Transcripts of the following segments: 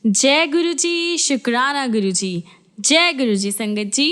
जय गुरु जी, शुक्राना गुरु जी। जय गुरु जी संगत जी।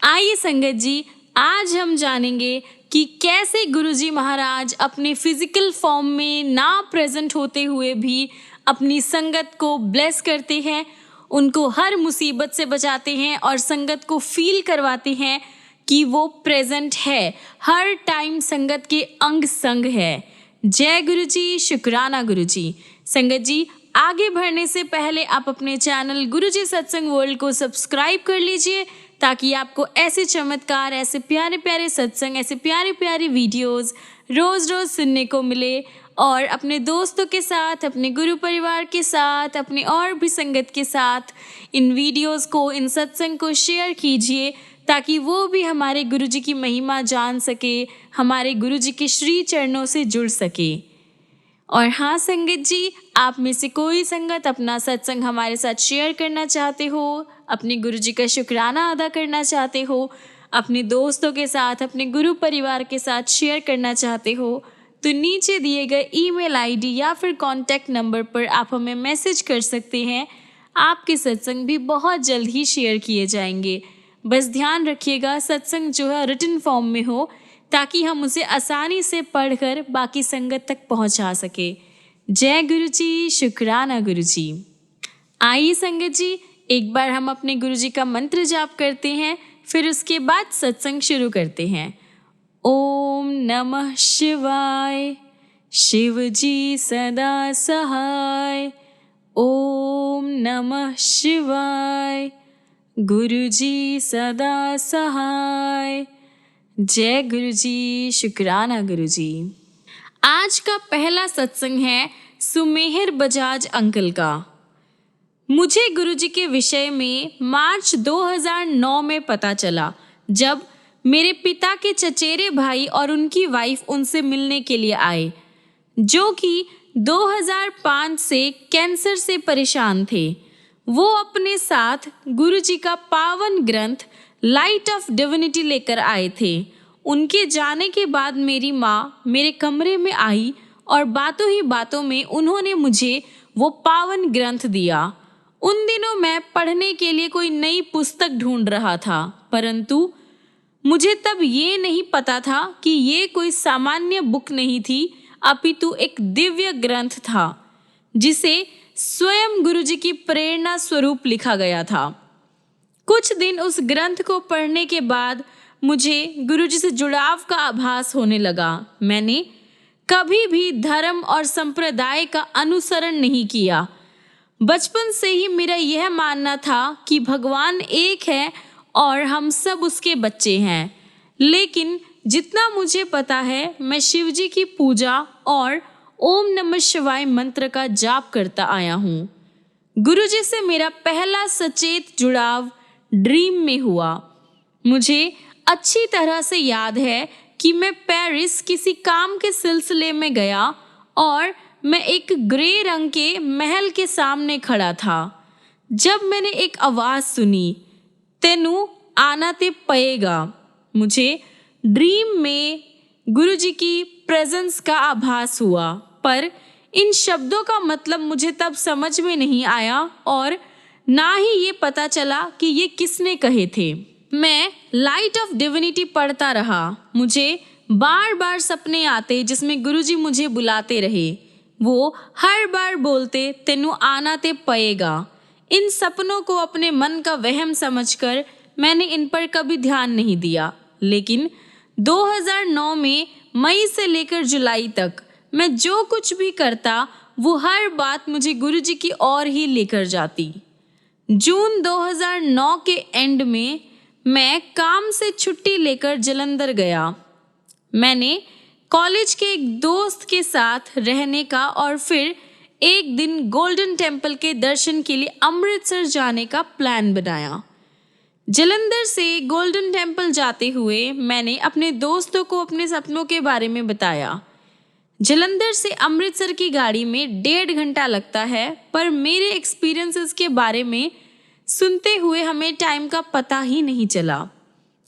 आइए संगत जी, आज हम जानेंगे कि कैसे गुरु जी महाराज अपने फिजिकल फॉर्म में ना प्रेजेंट होते हुए भी अपनी संगत को ब्लेस करते हैं, उनको हर मुसीबत से बचाते हैं और संगत को फील करवाते हैं कि वो प्रेजेंट है, हर टाइम संगत के अंग संग है। जय गुरु जी, शुक्राना गुरु जी। संगत जी, आगे बढ़ने से पहले आप अपने चैनल गुरुजी सत्संग वर्ल्ड को सब्सक्राइब कर लीजिए ताकि आपको ऐसे चमत्कार, ऐसे प्यारे प्यारे सत्संग, ऐसे प्यारे प्यारे वीडियोस रोज रोज सुनने को मिले। और अपने दोस्तों के साथ, अपने गुरु परिवार के साथ, अपने और भी संगत के साथ इन वीडियोस को, इन सत्संग को शेयर कीजिए ताकि वो भी हमारे गुरुजी की महिमा जान सके, हमारे गुरुजी के श्री चरणों से जुड़ सके। और हाँ संगत जी, आप में से कोई संगत अपना सत्संग हमारे साथ शेयर करना चाहते हो, अपने गुरुजी का शुक्राना अदा करना चाहते हो, अपने दोस्तों के साथ, अपने गुरु परिवार के साथ शेयर करना चाहते हो, तो नीचे दिए गए ईमेल आईडी या फिर कॉन्टैक्ट नंबर पर आप हमें मैसेज कर सकते हैं। आपके सत्संग भी बहुत जल्द ही शेयर किए जाएंगे। बस ध्यान रखिएगा सत्संग जो है रिटन फॉर्म में हो ताकि हम उसे आसानी से पढ़कर बाकी संगत तक पहुंचा सके। जय गुरु जी, शुक्राना गुरु जी। आइए संगत जी, एक बार हम अपने गुरु जी का मंत्र जाप करते हैं, फिर उसके बाद सत्संग शुरू करते हैं। ओम नमः शिवाय, शिव जी सदा सहाय। ओम नमः शिवाय, गुरु जी सदा सहाय। जय गुरु जी, शुक्राना गुरु जी। आज का पहला सत्संग है सुमेहर बजाज अंकल का। मुझे गुरुजी के विषय में मार्च 2009 में पता चला जब मेरे पिता के चचेरे भाई और उनकी वाइफ उनसे मिलने के लिए आए, जो कि 2005 से कैंसर से परेशान थे। वो अपने साथ गुरुजी का पावन ग्रंथ लाइट ऑफ डिविनिटी लेकर आए थे। उनके जाने के बाद मेरी माँ मेरे कमरे में आई और बातों ही बातों में उन्होंने मुझे वो पावन ग्रंथ दिया। उन दिनों मैं पढ़ने के लिए कोई नई पुस्तक ढूंढ रहा था, परंतु मुझे तब ये नहीं पता था कि ये कोई सामान्य बुक नहीं थी, अपितु एक दिव्य ग्रंथ था जिसे स्वयं गुरुजी की प्रेरणा स्वरूप लिखा गया था। कुछ दिन उस ग्रंथ को पढ़ने के बाद मुझे गुरुजी से जुड़ाव का आभास होने लगा। मैंने कभी भी धर्म और संप्रदाय का अनुसरण नहीं किया। बचपन से ही मेरा यह मानना था कि भगवान एक है और हम सब उसके बच्चे हैं। लेकिन जितना मुझे पता है, मैं शिवजी की पूजा और ओम नमः शिवाय मंत्र का जाप करता आया हूँ। गुरुजी से मेरा पहला सचेत जुड़ाव ड्रीम में हुआ। मुझे अच्छी तरह से याद है कि मैं पेरिस किसी काम के सिलसिले में गया और मैं एक ग्रे रंग के महल के सामने खड़ा था जब मैंने एक आवाज़ सुनी, तेनू आना ते पएगा। मुझे ड्रीम में गुरुजी की प्रेजेंस का आभास हुआ, पर इन शब्दों का मतलब मुझे तब समझ में नहीं आया और ना ही ये पता चला कि ये किसने कहे थे। मैं लाइट ऑफ डिविनिटी पढ़ता रहा। मुझे बार बार सपने आते जिसमें गुरुजी मुझे बुलाते रहे। वो हर बार बोलते, तेनू आना ते पएगा। इन सपनों को अपने मन का वहम समझकर मैंने इन पर कभी ध्यान नहीं दिया। लेकिन 2009 में मई से लेकर जुलाई तक मैं जो कुछ भी करता, वो हर बात मुझे गुरुजी की ओर ही लेकर जाती। जून 2009 के एंड में मैं काम से छुट्टी लेकर जालंधर गया। मैंने कॉलेज के एक दोस्त के साथ रहने का और फिर एक दिन गोल्डन टेम्पल के दर्शन के लिए अमृतसर जाने का प्लान बनाया। जालंधर से गोल्डन टेम्पल जाते हुए मैंने अपने दोस्तों को अपने सपनों के बारे में बताया। जालंधर से अमृतसर की गाड़ी में 1.5 घंटा लगता है, पर मेरे एक्सपीरियंसेस के बारे में सुनते हुए हमें टाइम का पता ही नहीं चला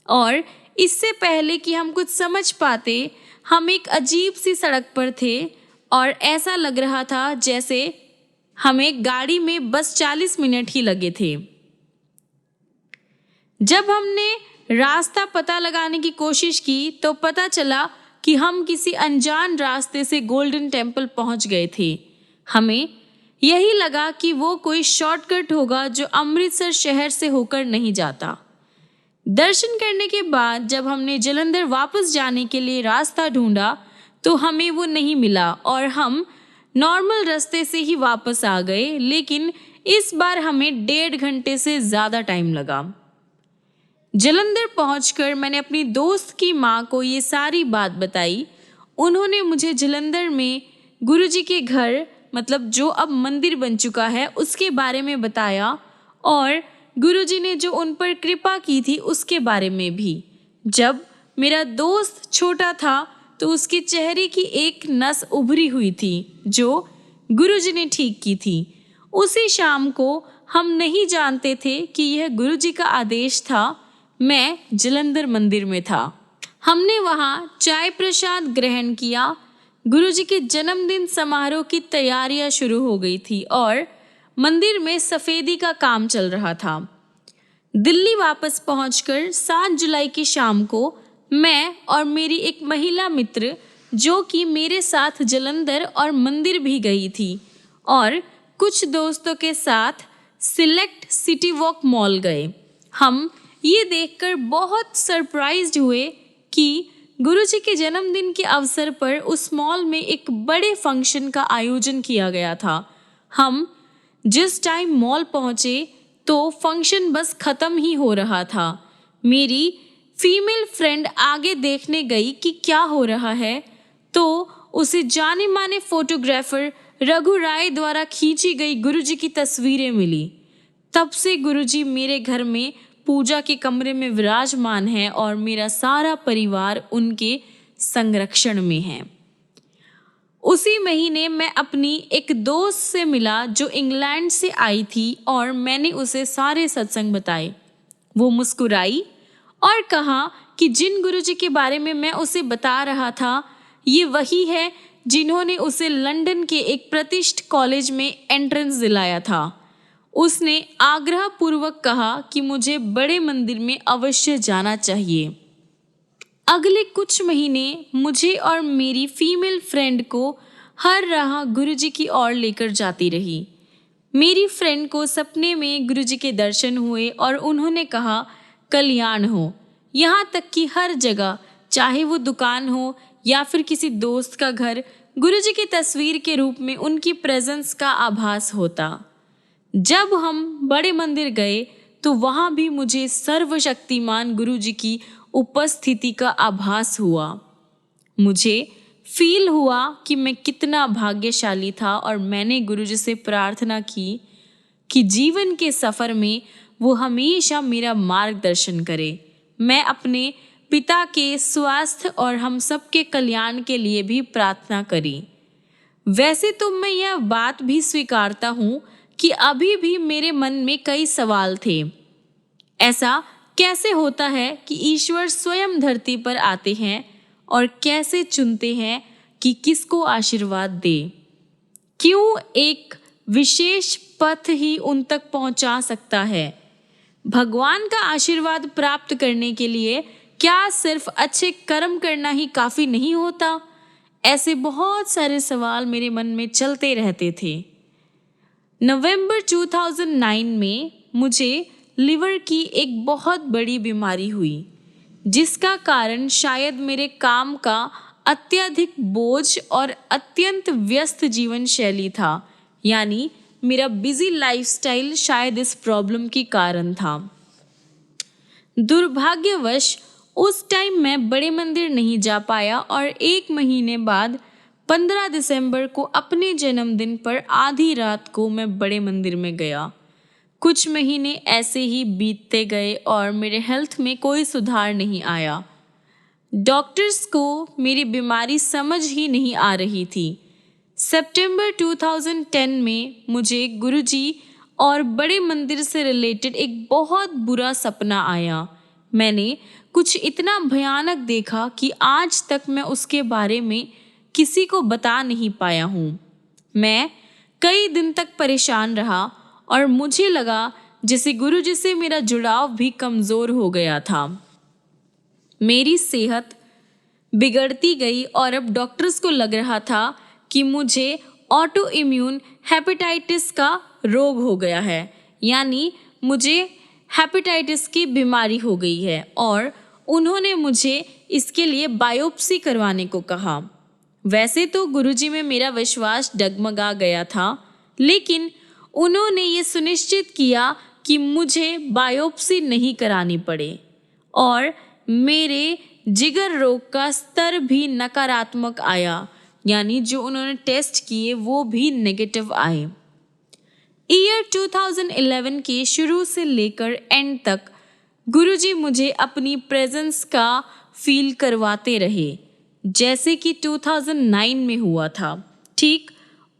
और इससे पहले कि हम कुछ समझ पाते, हम एक अजीब सी सड़क पर थे और ऐसा लग रहा था जैसे हमें गाड़ी में बस 40 मिनट ही लगे थे। जब हमने रास्ता पता लगाने की कोशिश की तो पता चला कि हम किसी अनजान रास्ते से गोल्डन टेम्पल पहुंच गए थे। हमें यही लगा कि वो कोई शॉर्टकट होगा जो अमृतसर शहर से होकर नहीं जाता। दर्शन करने के बाद जब हमने जालंधर वापस जाने के लिए रास्ता ढूंढा तो हमें वो नहीं मिला और हम नॉर्मल रास्ते से ही वापस आ गए, लेकिन इस बार हमें 1.5 घंटे से ज़्यादा टाइम लगा। जालंधर पहुंचकर मैंने अपनी दोस्त की माँ को ये सारी बात बताई। उन्होंने मुझे जालंधर में गुरुजी के घर, मतलब जो अब मंदिर बन चुका है, उसके बारे में बताया और गुरुजी ने जो उन पर कृपा की थी उसके बारे में भी। जब मेरा दोस्त छोटा था तो उसके चेहरे की एक नस उभरी हुई थी जो गुरुजी ने ठीक की थी। उसी शाम को, हम नहीं जानते थे कि यह गुरुजी का आदेश था, मैं जालंधर मंदिर में था। हमने वहाँ चाय प्रसाद ग्रहण किया। गुरुजी के जन्मदिन समारोह की तैयारियां शुरू हो गई थी और मंदिर में सफेदी का काम चल रहा था। दिल्ली वापस पहुंचकर 7 जुलाई की शाम को मैं और मेरी एक महिला मित्र, जो कि मेरे साथ जालंधर और मंदिर भी गई थी, और कुछ दोस्तों के साथ सिलेक्ट सिटी वॉक मॉल गए। हम ये देखकर बहुत सरप्राइज्ड हुए कि गुरुजी के जन्मदिन के अवसर पर उस मॉल में एक बड़े फंक्शन का आयोजन किया गया था। हम जिस टाइम मॉल पहुंचे तो फंक्शन बस ख़त्म ही हो रहा था। मेरी फीमेल फ्रेंड आगे देखने गई कि क्या हो रहा है, तो उसे जाने माने फोटोग्राफर रघु राय द्वारा खींची गई गुरुजी की तस्वीरें मिली। तब से गुरुजी मेरे घर में पूजा के कमरे में विराजमान है और मेरा सारा परिवार उनके संरक्षण में है। उसी महीने मैं अपनी एक दोस्त से मिला जो इंग्लैंड से आई थी और मैंने उसे सारे सत्संग बताए। वो मुस्कुराई और कहा कि जिन गुरुजी के बारे में मैं उसे बता रहा था, ये वही है जिन्होंने उसे लंदन के एक प्रतिष्ठित कॉलेज में एंट्रेंस दिलाया था। उसने आग्रह पूर्वक कहा कि मुझे बड़े मंदिर में अवश्य जाना चाहिए। अगले कुछ महीने मुझे और मेरी फीमेल फ्रेंड को हर राह गुरुजी की ओर लेकर जाती रही। मेरी फ्रेंड को सपने में गुरुजी के दर्शन हुए और उन्होंने कहा, कल्याण हो। यहाँ तक कि हर जगह, चाहे वो दुकान हो या फिर किसी दोस्त का घर, गुरुजी की तस्वीर के रूप में उनकी प्रेजेंस का आभास होता। जब हम बड़े मंदिर गए तो वहाँ भी मुझे सर्वशक्तिमान गुरुजी की उपस्थिति का आभास हुआ। मुझे फील हुआ कि मैं कितना भाग्यशाली था और मैंने गुरुजी से प्रार्थना की कि जीवन के सफ़र में वो हमेशा मेरा मार्गदर्शन करे। मैं अपने पिता के स्वास्थ्य और हम सब के कल्याण के लिए भी प्रार्थना करी। वैसे तो मैं यह बात भी स्वीकारता हूँ कि अभी भी मेरे मन में कई सवाल थे। ऐसा कैसे होता है कि ईश्वर स्वयं धरती पर आते हैं और कैसे चुनते हैं कि किसको आशीर्वाद दे? क्यों एक विशेष पथ ही उन तक पहुंचा सकता है? भगवान का आशीर्वाद प्राप्त करने के लिए क्या सिर्फ अच्छे कर्म करना ही काफ़ी नहीं होता? ऐसे बहुत सारे सवाल मेरे मन में चलते रहते थे। नवंबर 2009 में मुझे लिवर की एक बहुत बड़ी बीमारी हुई, जिसका कारण शायद मेरे काम का अत्यधिक बोझ और अत्यंत व्यस्त जीवन शैली था। यानी मेरा बिजी लाइफस्टाइल शायद इस प्रॉब्लम की कारण था। दुर्भाग्यवश उस टाइम मैं बड़े मंदिर नहीं जा पाया और 1 महीने बाद 15 दिसंबर को अपने जन्मदिन पर आधी रात को मैं बड़े मंदिर में गया। कुछ महीने ऐसे ही बीतते गए और मेरे हेल्थ में कोई सुधार नहीं आया। डॉक्टर्स को मेरी बीमारी समझ ही नहीं आ रही थी। सितंबर 2010 में मुझे गुरुजी और बड़े मंदिर से रिलेटेड एक बहुत बुरा सपना आया। मैंने कुछ इतना भयानक देखा कि आज तक मैं उसके बारे में किसी को बता नहीं पाया हूँ। मैं कई दिन तक परेशान रहा और मुझे लगा जैसे गुरुजी से मेरा जुड़ाव भी कमज़ोर हो गया था। मेरी सेहत बिगड़ती गई और अब डॉक्टर्स को लग रहा था कि मुझे ऑटो इम्यून हेपेटाइटिस का रोग हो गया है, यानी मुझे हेपेटाइटिस की बीमारी हो गई है और उन्होंने मुझे इसके लिए बायोप्सी करवाने को कहा। वैसे तो गुरुजी में मेरा विश्वास डगमगा गया था, लेकिन उन्होंने ये सुनिश्चित किया कि मुझे बायोप्सी नहीं करानी पड़े और मेरे जिगर रोग का स्तर भी नकारात्मक आया, यानी जो उन्होंने टेस्ट किए वो भी नेगेटिव आए। ईयर 2011 के शुरू से लेकर एंड तक गुरुजी मुझे अपनी प्रेजेंस का फील करवाते रहे, जैसे कि 2009 में हुआ था। ठीक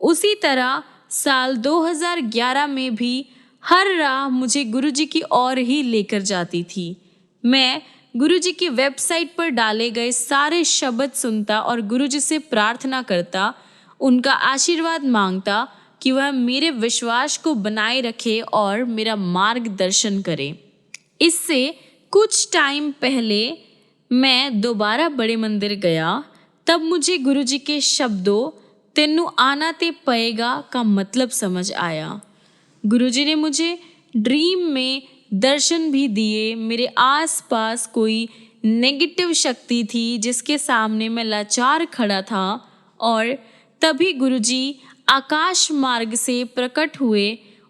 उसी तरह साल 2011 में भी हर राह मुझे गुरुजी की ओर ही लेकर जाती थी। मैं गुरुजी की वेबसाइट पर डाले गए सारे शब्द सुनता और गुरुजी से प्रार्थना करता, उनका आशीर्वाद मांगता कि वह मेरे विश्वास को बनाए रखे और मेरा मार्गदर्शन करे। इससे कुछ टाइम पहले मैं दोबारा बड़े मंदिर गया, तब मुझे गुरुजी के शब्दों तेनू आना ते पएगा का मतलब समझ आया। गुरुजी ने मुझे ड्रीम में दर्शन भी दिए। मेरे आसपास कोई नेगेटिव शक्ति थी जिसके सामने मैं लाचार खड़ा था और तभी गुरुजी आकाश मार्ग से प्रकट हुए।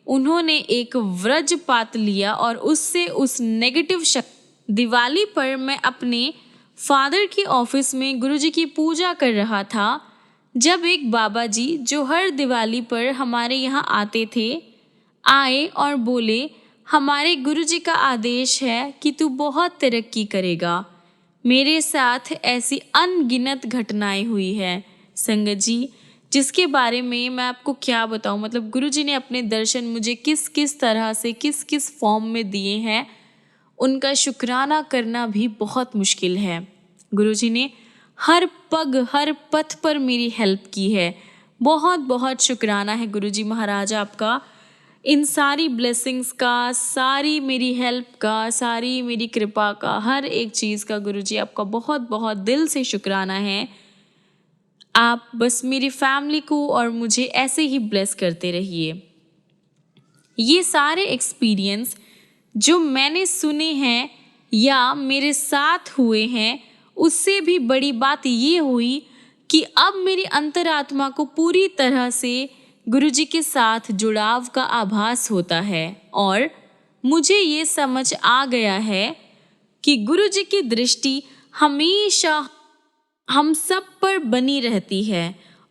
उन्होंने एक वज्रपात लिया और उससे उस नेगेटिव शक्ति। दिवाली पर मैं अपने फादर के ऑफिस में गुरुजी की पूजा कर रहा था, जब एक बाबा जी जो हर दिवाली पर हमारे यहाँ आते थे आए और बोले, हमारे गुरुजी का आदेश है कि तू बहुत तरक्की करेगा। मेरे साथ ऐसी अनगिनत घटनाएं हुई है संगत जी, जिसके बारे में मैं आपको क्या बताऊं। मतलब गुरुजी ने अपने दर्शन मुझे किस किस तरह से किस किस फॉर्म में दिए हैं, उनका शुक्राना करना भी बहुत मुश्किल है। गुरुजी ने हर पग हर पथ पर मेरी हेल्प की है। बहुत बहुत शुक्राना है गुरुजी महाराज आपका, इन सारी ब्लेसिंग्स का, सारी मेरी हेल्प का, सारी मेरी कृपा का, हर एक चीज़ का गुरुजी आपका बहुत बहुत दिल से शुक्राना है। आप बस मेरी फैमिली को और मुझे ऐसे ही ब्लेस करते रहिए। ये सारे एक्सपीरियंस जो मैंने सुने हैं या मेरे साथ हुए हैं, उससे भी बड़ी बात ये हुई कि अब मेरी अंतरात्मा को पूरी तरह से गुरुजी के साथ जुड़ाव का आभास होता है और मुझे ये समझ आ गया है कि गुरुजी की दृष्टि हमेशा हम सब पर बनी रहती है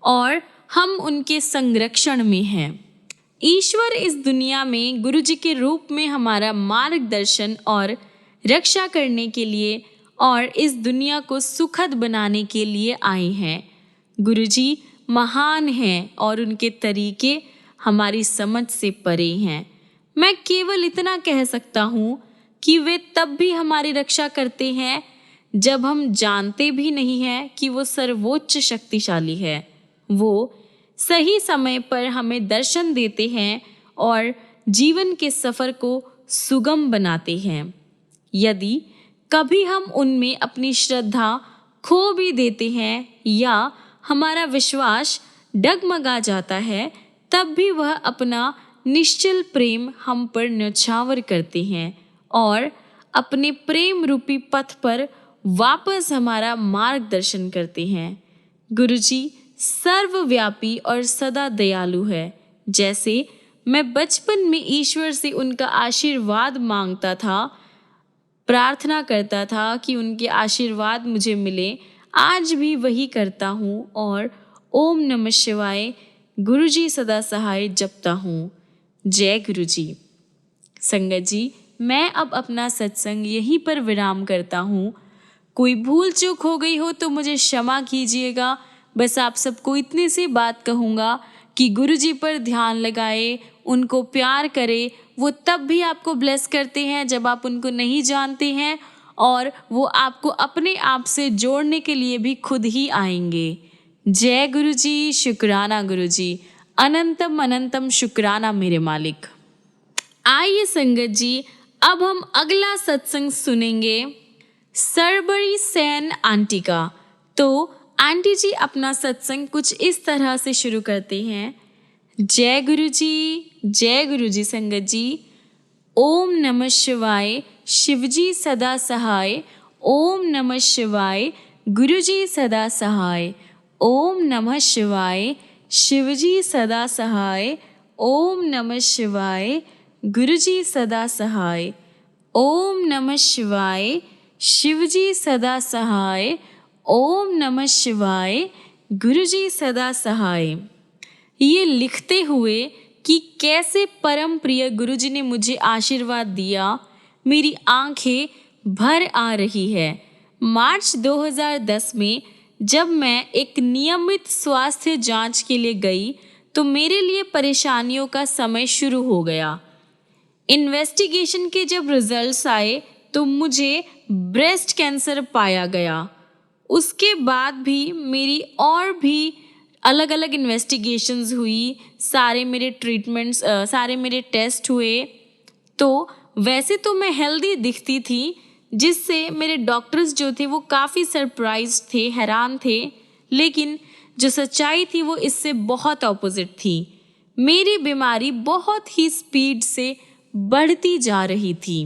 और हम उनके संरक्षण में हैं। ईश्वर इस दुनिया में गुरुजी के रूप में हमारा मार्गदर्शन और रक्षा करने के लिए और इस दुनिया को सुखद बनाने के लिए आए हैं। गुरुजी महान हैं और उनके तरीके हमारी समझ से परे हैं। मैं केवल इतना कह सकता हूँ कि वे तब भी हमारी रक्षा करते हैं जब हम जानते भी नहीं हैं कि वो सर्वोच्च शक्तिशाली है। वो सही समय पर हमें दर्शन देते हैं और जीवन के सफ़र को सुगम बनाते हैं। यदि कभी हम उनमें अपनी श्रद्धा खो भी देते हैं या हमारा विश्वास डगमगा जाता है, तब भी वह अपना निश्चल प्रेम हम पर न्यौछावर करते हैं और अपने प्रेम रूपी पथ पर वापस हमारा मार्गदर्शन करते हैं। गुरुजी सर्वव्यापी और सदा दयालु है। जैसे मैं बचपन में ईश्वर से उनका आशीर्वाद मांगता था, प्रार्थना करता था कि उनके आशीर्वाद मुझे मिले, आज भी वही करता हूँ और ओम नमः शिवाय गुरुजी सदा सहाय जपता हूँ। जय गुरुजी। संगत जी, मैं अब अपना सत्संग यहीं पर विराम करता हूँ। कोई भूल चूक हो गई हो तो मुझे क्षमा कीजिएगा। बस आप सबको इतनी सी बात कहूँगा कि गुरुजी पर ध्यान लगाए, उनको प्यार करे। वो तब भी आपको ब्लेस करते हैं जब आप उनको नहीं जानते हैं और वो आपको अपने आप से जोड़ने के लिए भी खुद ही आएंगे। जय गुरुजी, शुक्राना गुरुजी। अनंतम अनंतम शुक्राना मेरे मालिक। आइए संगत जी, अब हम अगला सत्संग सुनेंगे सरबरी सेन आंटी का। तो आंटी जी अपना सत्संग कुछ इस तरह से शुरू करते हैं। जय गुरु जी संगत जी। ओम नमः शिवाय, शिवजी सदा सहाय। ओम नमः शिवाय, गुरुजी सदा सहाय। ओम नमः शिवाय, शिवजी सदा सहाय। ओम नमः शिवाय, गुरुजी सदा सहाय। ओम नमः शिवाय, शिवजी सदा सहाय। ओम नमः शिवाय, गुरुजी सदा सहाय। ये लिखते हुए कि कैसे परम प्रिय गुरुजी ने मुझे आशीर्वाद दिया, मेरी आंखें भर आ रही है। मार्च 2010 में जब मैं एक नियमित स्वास्थ्य जांच के लिए गई तो मेरे लिए परेशानियों का समय शुरू हो गया। इन्वेस्टिगेशन के जब रिजल्ट्स आए तो मुझे ब्रेस्ट कैंसर पाया गया। उसके बाद भी मेरी और भी अलग अलग इन्वेस्टिगेशंस हुई, सारे मेरे टेस्ट हुए। तो वैसे तो मैं हेल्दी दिखती थी, जिससे मेरे डॉक्टर्स जो थे वो काफ़ी सरप्राइज थे, हैरान थे। लेकिन जो सच्चाई थी वो इससे बहुत ऑपोजिट थी। मेरी बीमारी बहुत ही स्पीड से बढ़ती जा रही थी।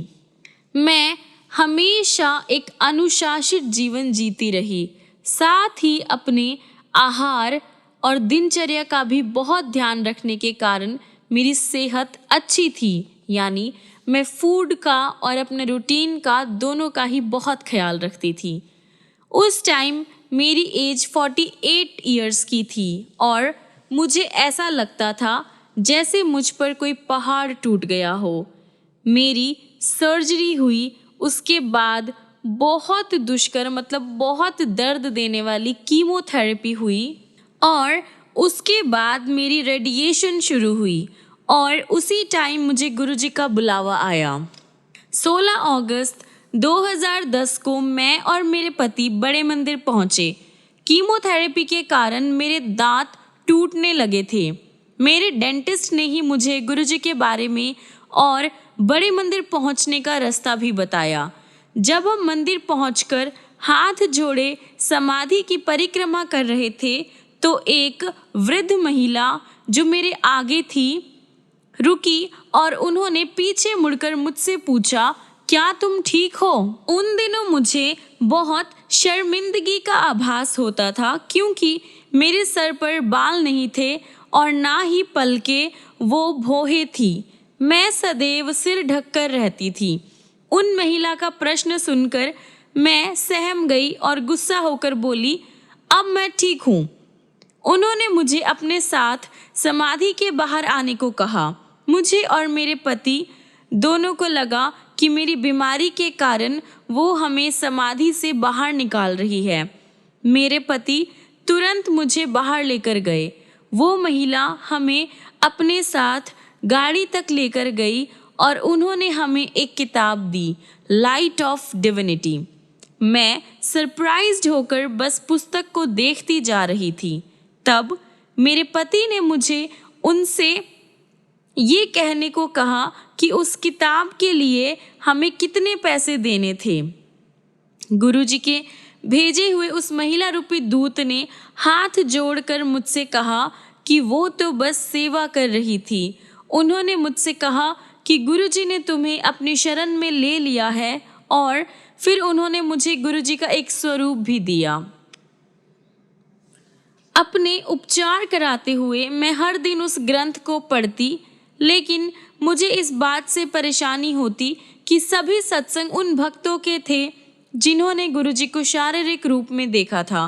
मैं हमेशा एक अनुशासित जीवन जीती रही, साथ ही अपने आहार और दिनचर्या का भी बहुत ध्यान रखने के कारण मेरी सेहत अच्छी थी। यानी मैं फूड का और अपने रूटीन का दोनों का ही बहुत ख्याल रखती थी। उस टाइम मेरी एज 48 इयर्स की थी और मुझे ऐसा लगता था जैसे मुझ पर कोई पहाड़ टूट गया हो। मेरी सर्जरी हुई, उसके बाद बहुत दुष्कर बहुत दर्द देने वाली कीमोथेरेपी हुई और उसके बाद मेरी रेडिएशन शुरू हुई और उसी टाइम मुझे गुरुजी का बुलावा आया। 16 अगस्त 2010 को मैं और मेरे पति बड़े मंदिर पहुंचे। कीमोथेरेपी के कारण मेरे दांत टूटने लगे थे। मेरे डेंटिस्ट ने ही मुझे गुरुजी के बारे में और बड़े मंदिर पहुंचने का रास्ता भी बताया। जब हम मंदिर पहुंचकर हाथ जोड़े समाधि की परिक्रमा कर रहे थे तो एक वृद्ध महिला जो मेरे आगे थी रुकी और उन्होंने पीछे मुड़कर मुझसे पूछा, क्या तुम ठीक हो? उन दिनों मुझे बहुत शर्मिंदगी का आभास होता था क्योंकि मेरे सर पर बाल नहीं थे और ना ही पलके वो भौहें थी। मैं सदैव सिर ढककर रहती थी। उन महिला का प्रश्न सुनकर मैं सहम गई और गुस्सा होकर बोली, अब मैं ठीक हूँ। उन्होंने मुझे अपने साथ समाधि के बाहर आने को कहा। मुझे और मेरे पति दोनों को लगा कि मेरी बीमारी के कारण वो हमें समाधि से बाहर निकाल रही है। मेरे पति तुरंत मुझे बाहर लेकर गए। वो महिला हमें अपने साथ गाड़ी तक लेकर गई और उन्होंने हमें एक किताब दी, लाइट ऑफ डिविनिटी। मैं सरप्राइज्ड होकर बस पुस्तक को देखती जा रही थी। तब मेरे पति ने मुझे उनसे ये कहने को कहा कि उस किताब के लिए हमें कितने पैसे देने थे। गुरुजी के भेजे हुए उस महिला रूपी दूत ने हाथ जोड़कर मुझसे कहा कि वो तो बस सेवा कर रही थी। उन्होंने मुझसे कहा कि गुरुजी ने तुम्हें अपनी शरण में ले लिया है और फिर उन्होंने मुझे गुरुजी का एक स्वरूप भी दिया। अपने उपचार कराते हुए मैं हर दिन उस ग्रंथ को पढ़ती, लेकिन मुझे इस बात से परेशानी होती कि सभी सत्संग उन भक्तों के थे जिन्होंने गुरुजी को शारीरिक रूप में देखा था।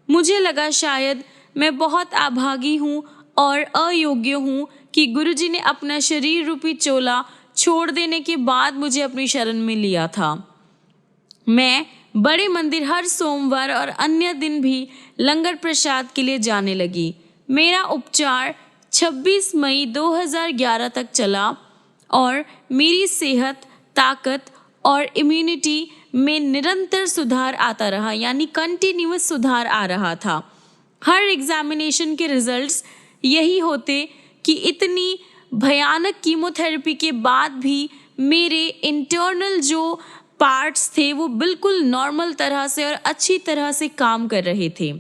मुझे लगा शायद मैं बहुत अभागी हूँ और अयोग्य हूँ कि गुरुजी ने अपना शरीर रूपी चोला छोड़ देने के बाद मुझे अपनी शरण में लिया था। मैं बड़े मंदिर हर सोमवार और अन्य दिन भी लंगर प्रसाद के लिए जाने लगी। मेरा उपचार 26 मई 2011 तक चला और मेरी सेहत, ताकत और इम्यूनिटी में निरंतर सुधार आता रहा, यानी कंटिन्यूअस सुधार आ रहा था। हर एग्जामिनेशन के रिजल्ट्स यही होते कि इतनी भयानक कीमोथेरेपी के बाद भी मेरे इंटरनल जो पार्ट्स थे वो बिल्कुल नॉर्मल तरह से और अच्छी तरह से काम कर रहे थे।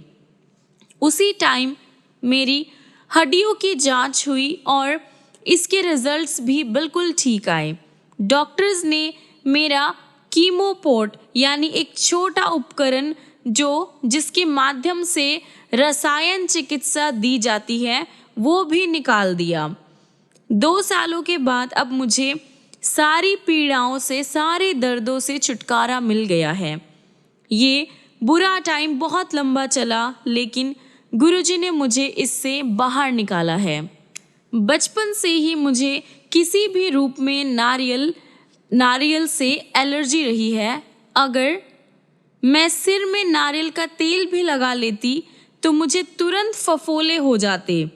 उसी टाइम मेरी हड्डियों की जांच हुई और इसके रिजल्ट्स भी बिल्कुल ठीक आए। डॉक्टर्स ने मेरा कीमोपोर्ट यानी एक छोटा उपकरण जिसके माध्यम से रसायन चिकित्सा दी जाती है वो भी निकाल दिया। 2 सालों के बाद अब मुझे सारी पीड़ाओं से, सारे दर्दों से छुटकारा मिल गया है। ये बुरा टाइम बहुत लंबा चला, लेकिन गुरुजी ने मुझे इससे बाहर निकाला है। बचपन से ही मुझे किसी भी रूप में नारियल से एलर्जी रही है। अगर मैं सिर में नारियल का तेल भी लगा लेती तो मुझे तुरंत फफोले हो जाते।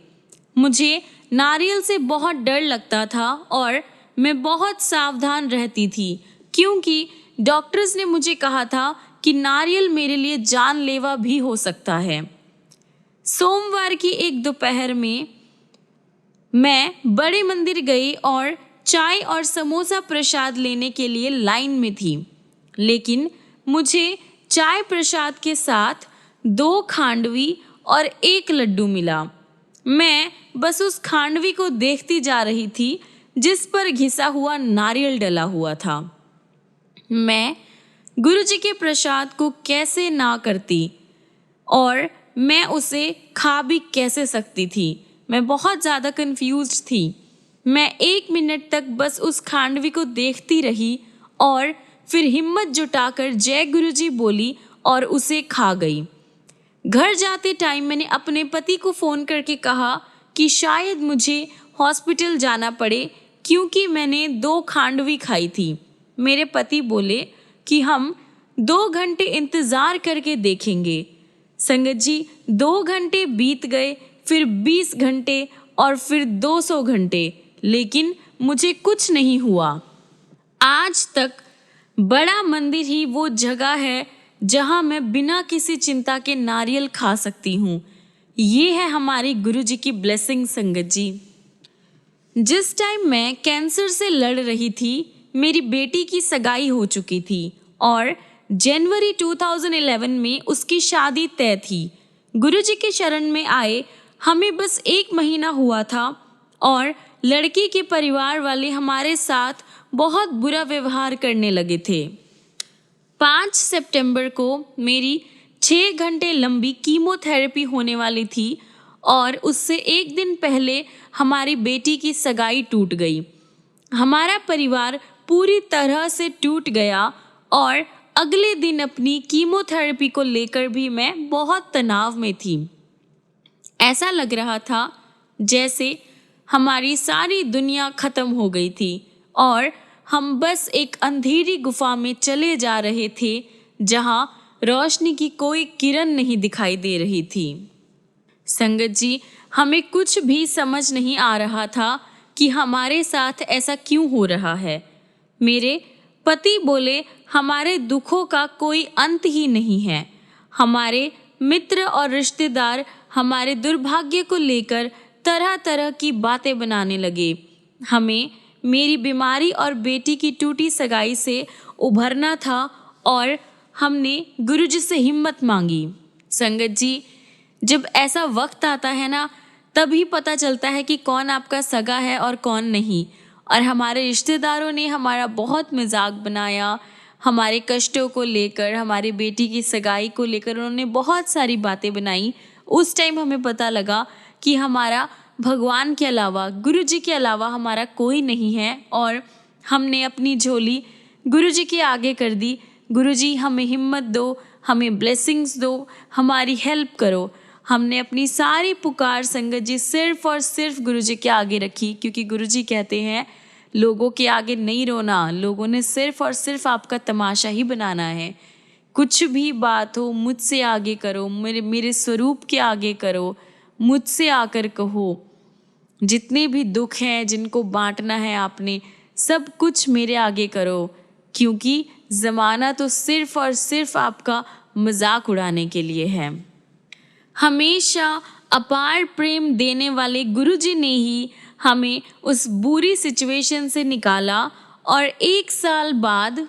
मुझे नारियल से बहुत डर लगता था और मैं बहुत सावधान रहती थी, क्योंकि डॉक्टर्स ने मुझे कहा था कि नारियल मेरे लिए जानलेवा भी हो सकता है। सोमवार की एक दोपहर में मैं बड़े मंदिर गई और चाय और समोसा प्रसाद लेने के लिए लाइन में थी, लेकिन मुझे चाय प्रसाद के साथ 2 खांडवी और 1 लड्डू मिला। मैं बस उस खांडवी को देखती जा रही थी जिस पर घिसा हुआ नारियल डला हुआ था। मैं गुरुजी के प्रसाद को कैसे ना करती और मैं उसे खा भी कैसे सकती थी। मैं बहुत ज़्यादा कंफ्यूज्ड थी। मैं 1 मिनट तक बस उस खांडवी को देखती रही और फिर हिम्मत जुटाकर जय गुरुजी बोली और उसे खा गई। घर जाते टाइम मैंने अपने पति को फ़ोन करके कहा कि शायद मुझे हॉस्पिटल जाना पड़े, क्योंकि मैंने 2 खांडवी खाई थी। मेरे पति बोले कि हम 2 घंटे इंतज़ार करके देखेंगे। संगत जी, 2 घंटे बीत गए, फिर 20 घंटे और फिर 200 घंटे, लेकिन मुझे कुछ नहीं हुआ। आज तक बड़ा मंदिर ही वो जगह है जहाँ मैं बिना किसी चिंता के नारियल खा सकती हूँ। ये है हमारी गुरुजी की ब्लेसिंग। संगत जी, जिस टाइम मैं कैंसर से लड़ रही थी, मेरी बेटी की सगाई हो चुकी थी और जनवरी 2011 में उसकी शादी तय थी। गुरुजी के शरण में आए हमें बस 1 महीना हुआ था और लड़की के परिवार वाले हमारे साथ बहुत बुरा व्यवहार करने लगे थे। 5 सितंबर को मेरी 6 घंटे लंबी कीमोथेरेपी होने वाली थी और उससे 1 दिन पहले हमारी बेटी की सगाई टूट गई। हमारा परिवार पूरी तरह से टूट गया और अगले दिन अपनी कीमोथेरेपी को लेकर भी मैं बहुत तनाव में थी। ऐसा लग रहा था जैसे हमारी सारी दुनिया खत्म हो गई थी और हम बस एक अंधेरी गुफा में चले जा रहे थे जहां रोशनी की कोई किरण नहीं दिखाई दे रही थी। संगत जी, हमें कुछ भी समझ नहीं आ रहा था कि हमारे साथ ऐसा क्यों हो रहा है। मेरे पति बोले, हमारे दुखों का कोई अंत ही नहीं है। हमारे मित्र और रिश्तेदार हमारे दुर्भाग्य को लेकर तरह तरह की बातें बनाने लगे। हमें मेरी बीमारी और बेटी की टूटी सगाई से उभरना था और हमने गुरुजी से हिम्मत मांगी। संगत जी, जब ऐसा वक्त आता है ना, तभी पता चलता है कि कौन आपका सगा है और कौन नहीं। और हमारे रिश्तेदारों ने हमारा बहुत मजाक बनाया, हमारे कष्टों को लेकर, हमारी बेटी की सगाई को लेकर उन्होंने बहुत सारी बातें बनाई। उस टाइम हमें पता लगा कि हमारा भगवान के अलावा, गुरुजी के अलावा हमारा कोई नहीं है और हमने अपनी झोली गुरुजी के आगे कर दी। गुरुजी, हमें हिम्मत दो, हमें ब्लेसिंग्स दो, हमारी हेल्प करो। हमने अपनी सारी पुकार संगत जी सिर्फ और सिर्फ गुरुजी के आगे रखी, क्योंकि गुरुजी कहते हैं लोगों के आगे नहीं रोना, लोगों ने सिर्फ और सिर्फ आपका तमाशा ही बनाना है। कुछ भी बात हो मुझसे आगे करो, मेरे स्वरूप के आगे करो, मुझसे आकर कहो। जितने भी दुख हैं जिनको बांटना है आपने, सब कुछ मेरे आगे करो, क्योंकि ज़माना तो सिर्फ और सिर्फ आपका मजाक उड़ाने के लिए है। हमेशा अपार प्रेम देने वाले गुरुजी ने ही हमें उस बुरी सिचुएशन से निकाला और 1 साल बाद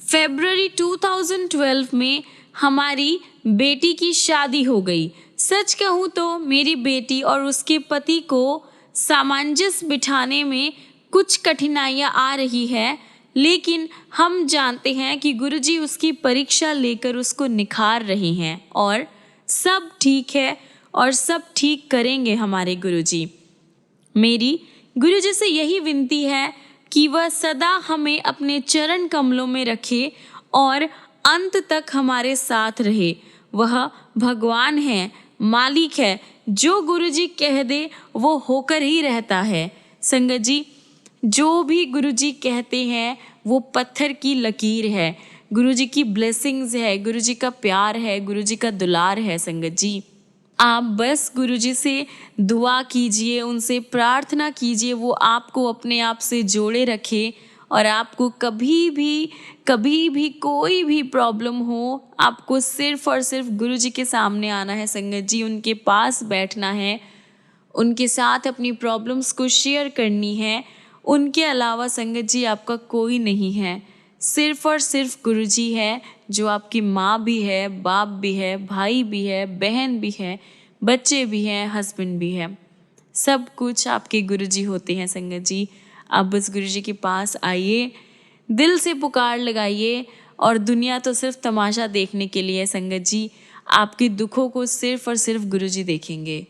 फरवरी 2012 में हमारी बेटी की शादी हो गई। सच कहूँ तो मेरी बेटी और उसके पति को सामंजस्य बिठाने में कुछ कठिनाइयाँ आ रही है, लेकिन हम जानते हैं कि गुरुजी उसकी परीक्षा लेकर उसको निखार रहे हैं और सब ठीक है और सब ठीक करेंगे हमारे गुरुजी। मेरी गुरुजी से यही विनती है कि वह सदा हमें अपने चरण कमलों में रखे और अंत तक हमारे साथ रहे। वह भगवान है, मालिक है, जो गुरुजी कह दे वो होकर ही रहता है। संगत जी, जो भी गुरुजी कहते हैं वो पत्थर की लकीर है, गुरुजी की ब्लेसिंग्स है, गुरुजी का प्यार है, गुरुजी का दुलार है। संगत जी, आप बस गुरुजी से दुआ कीजिए, उनसे प्रार्थना कीजिए, वो आपको अपने आप से जोड़े रखे और आपको कभी भी कोई भी प्रॉब्लम हो, आपको सिर्फ और सिर्फ गुरुजी के सामने आना है। संगत जी, उनके पास बैठना है, उनके साथ अपनी प्रॉब्लम्स को शेयर करनी है। उनके अलावा संगत जी आपका कोई नहीं है, सिर्फ और सिर्फ गुरुजी है, जो आपकी माँ भी है, बाप भी है, भाई भी है, बहन भी है, बच्चे भी हैं, हस्बैंड भी है। सब कुछ आपके गुरुजी होते हैं। संगत जी, आप बस गुरुजी के पास आइए, दिल से पुकार लगाइए और दुनिया तो सिर्फ तमाशा देखने के लिए है। संगत जी, आपके दुखों को सिर्फ और सिर्फ गुरुजी देखेंगे।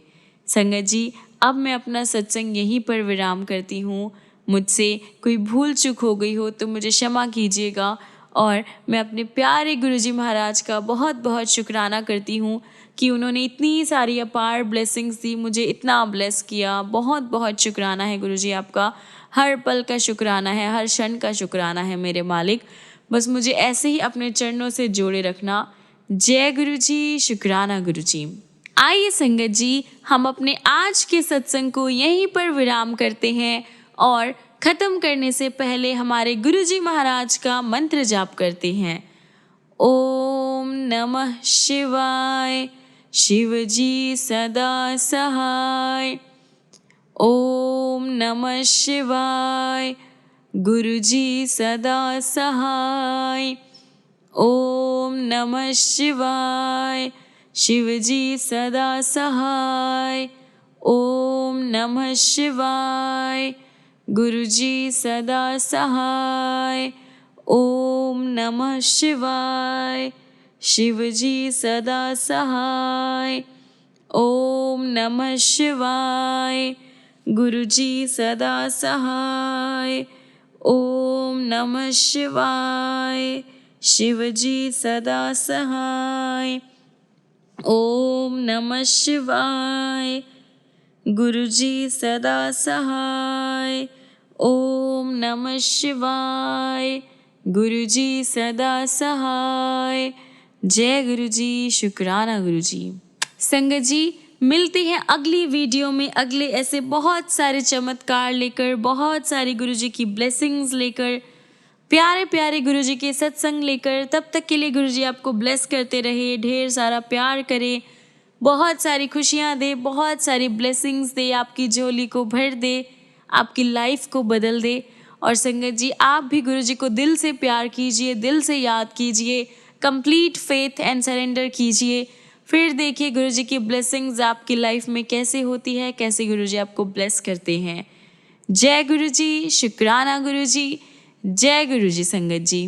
संगत जी, अब मैं अपना सत्संग यहीं पर विराम करती हूँ। मुझसे कोई भूल चूक हो गई हो तो मुझे क्षमा कीजिएगा और मैं अपने प्यारे गुरुजी महाराज का बहुत बहुत शुक्राना करती हूँ कि उन्होंने इतनी सारी अपार ब्लेसिंग्स दी, मुझे इतना ब्लेस किया। बहुत बहुत शुक्राना है गुरुजी आपका, हर पल का शुक्राना है, हर क्षण का शुक्राना है मेरे मालिक। बस मुझे ऐसे ही अपने चरणों से जोड़े रखना। जय गुरुजी, शुक्राना गुरुजी। आइए संगत जी, हम अपने आज के सत्संग को यहीं पर विराम करते हैं और ख़त्म करने से पहले हमारे गुरुजी महाराज का मंत्र जाप करते हैं। ओम नमः शिवाय, शिवजी सदा सहाय। ओम नमः शिवाय, गुरुजी सदा सहाय। ओम नमः शिवाय, शिवजी सदा सहाय। ओम नमः शिवाय, गुरुजी सदा सहाय। ओम नमः शिवाय, शिवजी सदा सहाय। ओम नमः शिवाय, गुरुजी सदा सहाय। ओम नमः शिवाय, शिवजी सदा सहाय। ओम नमः शिवाय, गुरुजी सदा सहाय। ओम नमः शिवाय, गुरुजी सदा सहाय। जय गुरुजी, शुक्राना गुरुजी। संगत जी, मिलते हैं अगली वीडियो में अगले ऐसे बहुत सारे चमत्कार लेकर, बहुत सारी गुरुजी की ब्लेसिंग्स लेकर, प्यारे प्यारे गुरुजी के सत्संग लेकर। तब तक के लिए गुरुजी आपको ब्लेस करते रहे, ढेर सारा प्यार करे, बहुत सारी खुशियाँ दे, बहुत सारी ब्लेसिंग्स दे, आपकी झोली को भर दे, आपकी लाइफ को बदल दे। और संगत जी, आप भी गुरुजी को दिल से प्यार कीजिए, दिल से याद कीजिए, कंप्लीट फेथ एंड सरेंडर कीजिए। फिर देखिए गुरुजी की ब्लेसिंग्स आपकी लाइफ में कैसे होती है, कैसे गुरुजी आपको ब्लेस करते हैं। जय गुरुजी, शुक्राना गुरुजी। जय गुरुजी संगत जी।